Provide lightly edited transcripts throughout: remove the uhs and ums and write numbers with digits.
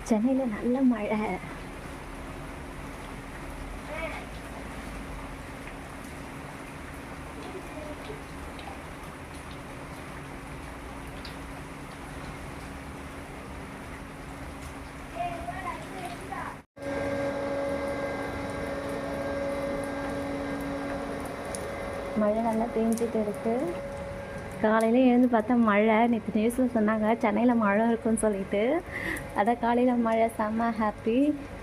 சென்னையில் நல்ல மழை. மழை நல்லா பெஞ்சிட்டு இருக்கு. காலையில் எழுந்து பார்த்தா மழை. நேற்று நியூஸில் சொன்னாங்க சென்னையில் மழை இருக்குன்னு சொல்லிட்டு. அதான் காலையில் மழை, செம்ம ஹாப்பி.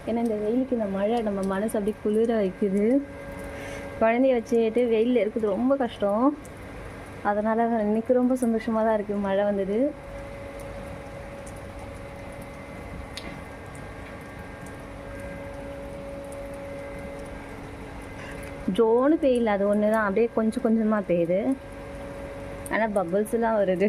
ஏன்னா இந்த வெயிலுக்கு இந்த மழை நம்ம மனசு அப்படி குளிர வைக்குது. குழந்தைய வச்சுட்டு வெயிலில் இருக்குது ரொம்ப கஷ்டம். அதனால் இன்றைக்கி ரொம்ப சந்தோஷமாக தான் இருக்குது மழை வந்தது. ஜோனு பெய்யல, அது ஒன்று தான் அப்படியே கொஞ்சம் கொஞ்சமாக பெய்யுது. ஆனால் பபிள்ஸ்லாம் வருது.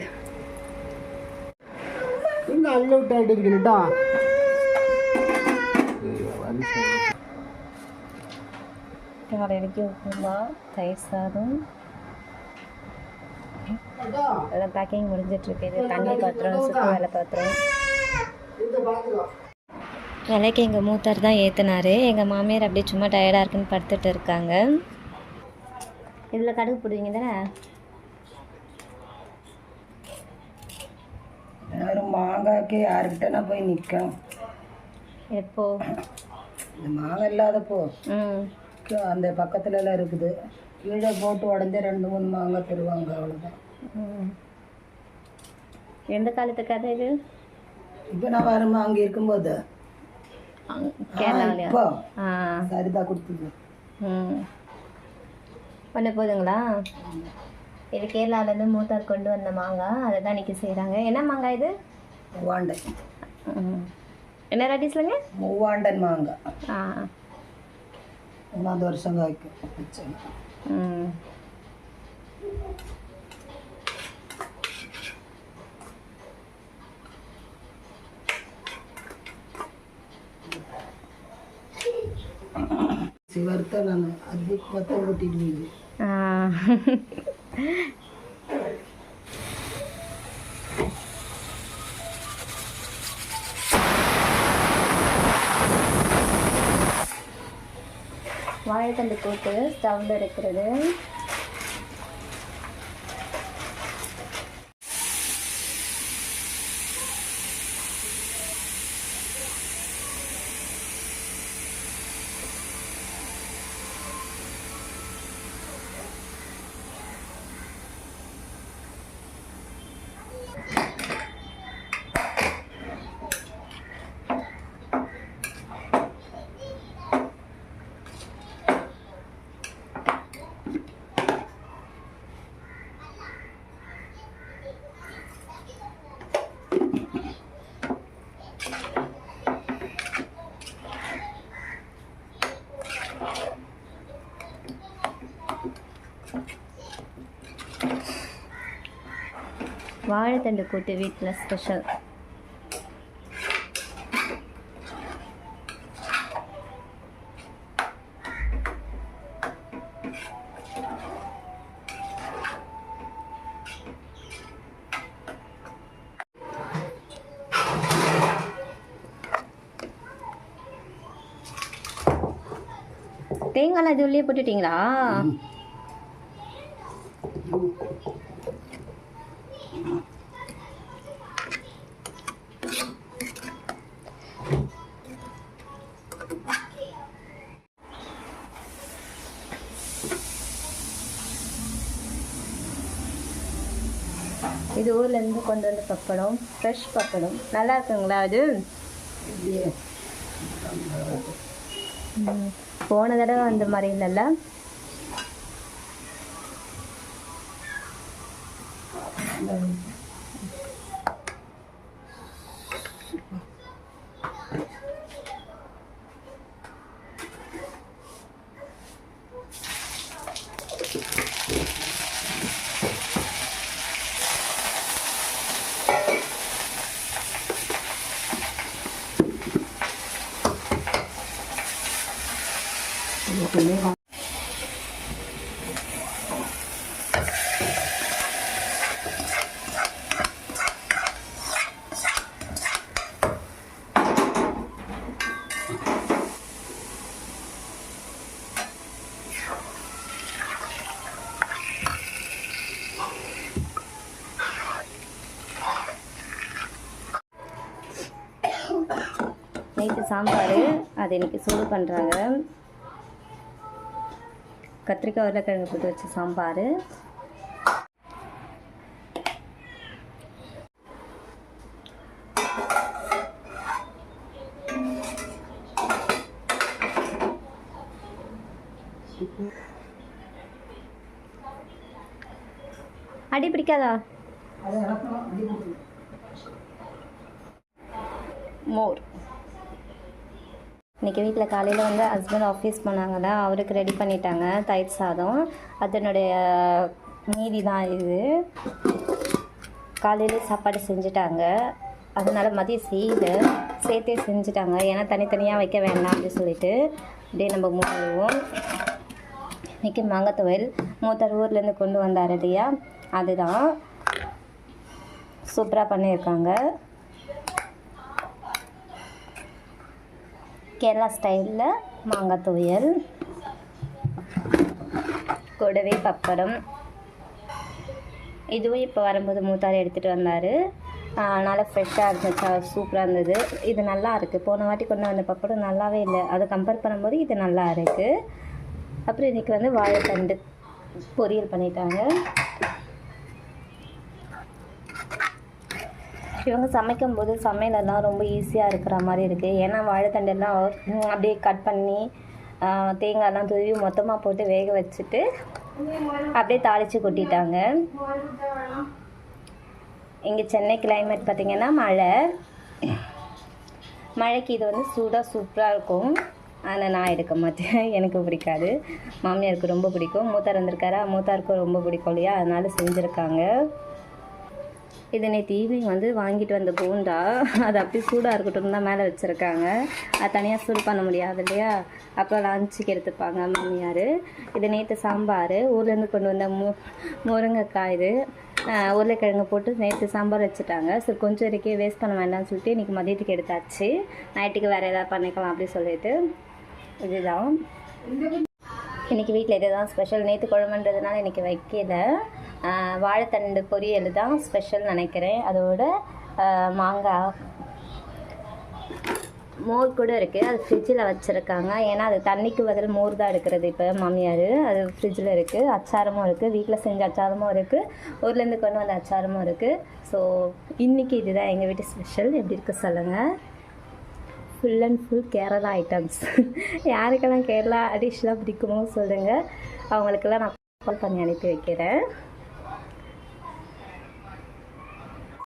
காலைக்கு உப்புமா, தயிர் சாதம் எல்லாம் பேக்கிங் முடிஞ்சிட்ருக்கு. இது தண்ணி பாத்திரம், சுக்கு வேலை பாத்திரம். விலைக்கு எங்கள் மூத்தார் தான் ஏற்றினார். எங்கள் மாமியார் அப்படியே சும்மா டயர்டாக இருக்குன்னு படுத்துட்டு இருக்காங்க. இதில் கடுகு போடுவீங்க தானே? மாங்காய்க்கு யாருக்கிட்டனா போய் நிற்கும். எப்போ இந்த மாங்காய் இல்லாதப்போ அந்த பக்கத்துலலாம் இருக்குது. கீழே போட்டு உடஞ்சே 2-3 மாங்காய் தருவாங்க, அவ்வளோதான். எந்த காலத்து கதை இது? இப்போ நான் வருமா அங்கே இருக்கும்போது கேரளாவிலையா? சரிதா கொடுத்துது. பண்ண போதுங்களா? இது கேரளாவிலேருந்து மூத்தார் கொண்டு வந்த மாங்காய், அதை தான் இன்றைக்கி செய்கிறாங்க. என்ன மாங்காய் இது? மூவாண்டன். என்ன ராட்டி சொல்லுங்க? மூவாண்டன் மாங்காய். 3 வருஷம் காய்க்கும். சிவர்த்த நான் அது பற்ற ஓட்டிடுவீங்க. வாழைத்தண்டு போட்டு ஸ்டவ்வில் இருக்கிறது. வாழைத்தண்டு கூட்டு வீட்டில் ஸ்பெஷல். தேங்காய்லாம் இது உள்ளே போட்டுட்டிங்களா? இது ஊர்லேருந்து கொண்டு வந்த பப்படம், ஃப்ரெஷ் பப்படம். நல்லா இருக்குங்களா அது? போன தடவை அந்த மாதிரி இல்லைல்ல? நைட்டு சாம்பார் அது இன்றைக்கி சூடு பண்ணுறாங்க. கத்திரிக்காய் உருளைக்கிழங்கு போட்டு வச்ச சாம்பார். அடி பிடிக்காதா? மோர். இன்றைக்கி வீட்டில் காலையில் வந்து ஹஸ்பண்ட் ஆஃபீஸ் போனாங்களா, அவருக்கு ரெடி பண்ணிட்டாங்க தயிர் சாதம். அதனுடைய மீதி தான் இது. காலையிலே சாப்பாடு செஞ்சுட்டாங்க, அதனால் மதியம் சேர்த்தே செஞ்சுட்டாங்க. ஏன்னா தனித்தனியாக வைக்க வேண்டாம் அப்படின்னு சொல்லிட்டு அப்படியே நம்ம மூடுவோம். இன்றைக்கி மாங்காய் துவையல் மூத்தார் ஊர்லேருந்து கொண்டு வந்தார் இல்லையா, அதுதான் சூப்பராக பண்ணியிருக்காங்க. கேரளா ஸ்டைலில் மாங்காய் துவையல், கூடவே பப்படம். இதுவும் இப்போ வரும்போது மூத்தார் எடுத்துகிட்டு வந்தார். நல்லா ஃப்ரெஷ்ஷாக இருந்துச்சா, சூப்பராக இருந்தது. இது நல்லா இருக்குது. போன வாட்டி கொண்டு வந்த பப்படம் நல்லாவே இல்லை, அதை கம்பேர் பண்ணும்போது இது நல்லா இருக்குது. அப்புறம் இன்றைக்கி வந்து வாழைத்தண்டு பொரியல் பண்ணிட்டாங்க. இவங்க சமைக்கும்போது சமையலெல்லாம் ரொம்ப ஈஸியாக இருக்கிற மாதிரி இருக்குது. ஏன்னா வாழைத்தண்டெல்லாம் அப்படியே கட் பண்ணி தேங்காயெல்லாம் துருவி மொத்தமாக போட்டு வேக வச்சுட்டு அப்படியே தாளித்து கொட்டிட்டாங்க. இங்கே சென்னை கிளைமேட் பார்த்திங்கன்னா மழைக்கு இது வந்து சூடாக சூப்பராக இருக்கும். ஆனால் நான் எடுக்க மாட்டேன், எனக்கு பிடிக்காது. மாமியாருக்கு ரொம்ப பிடிக்கும். மூத்தார் வந்திருக்காரா, மூத்தாருக்கும் ரொம்ப பிடிக்கும் இல்லையா, அதனால செஞ்சுருக்காங்க. இது நேற்று ஈவினிங் வந்து வாங்கிட்டு வந்த போண்டா, அது அப்படியே சூடாக இருக்கட்டும் தான் மேலே வச்சுருக்காங்க. அது தனியாக சூடு பண்ண முடியாது இல்லையா, அப்புறம் லஞ்சுக்கு எடுத்துப்பாங்க மாமியார். இது நேற்று சாம்பார், ஊர்லேருந்து கொண்டு வந்த முருங்கைக்காய், இது உருளைக்கிழங்கு போட்டு நேற்று சாம்பார் வச்சுட்டாங்க. சரி கொஞ்சம் இருக்கே வேஸ்ட் பண்ண வேண்டாம்னு சொல்லிட்டு இன்றைக்கி மதியத்துக்கு எடுத்தாச்சு. நைட்டுக்கு வேறு எதாவது பண்ணிக்கலாம் அப்படின்னு சொல்லிட்டு இதுதான் இன்றைக்கி வீட்டில் இதுதான் ஸ்பெஷல். நேற்று குழம்புன்றதுனால இன்றைக்கி வைக்கல. வாழைத்தண்டு பொரியல் தான் ஸ்பெஷல் நினைக்கிறேன். அதோட மாங்காய் மோர் கூட இருக்குது, அது ஃப்ரிட்ஜில் வச்சுருக்காங்க. ஏன்னா அது தண்ணிக்கு பதில் மோர் தான் எடுக்கிறது இப்போ மாமியார். அது ஃப்ரிட்ஜில் இருக்குது. அச்சாரமும் இருக்குது, வீட்டில் செஞ்ச அச்சாரமும் இருக்குது, ஊர்லேருந்து கொண்டு வந்த அச்சாரமும் இருக்குது. ஸோ இன்றைக்கி இதுதான் எங்கள் வீட்டு ஸ்பெஷல். எப்படி இருக்குது சொல்லுங்கள். Full and full Kerala items. யாருக்கெல்லாம் கேரளா டிஷ்லாம் பிடிக்குமோ சொல்லுங்கள், அவங்களுக்கெல்லாம் நான் கால் பண்ணி அனுப்பி வைக்கிறேன்.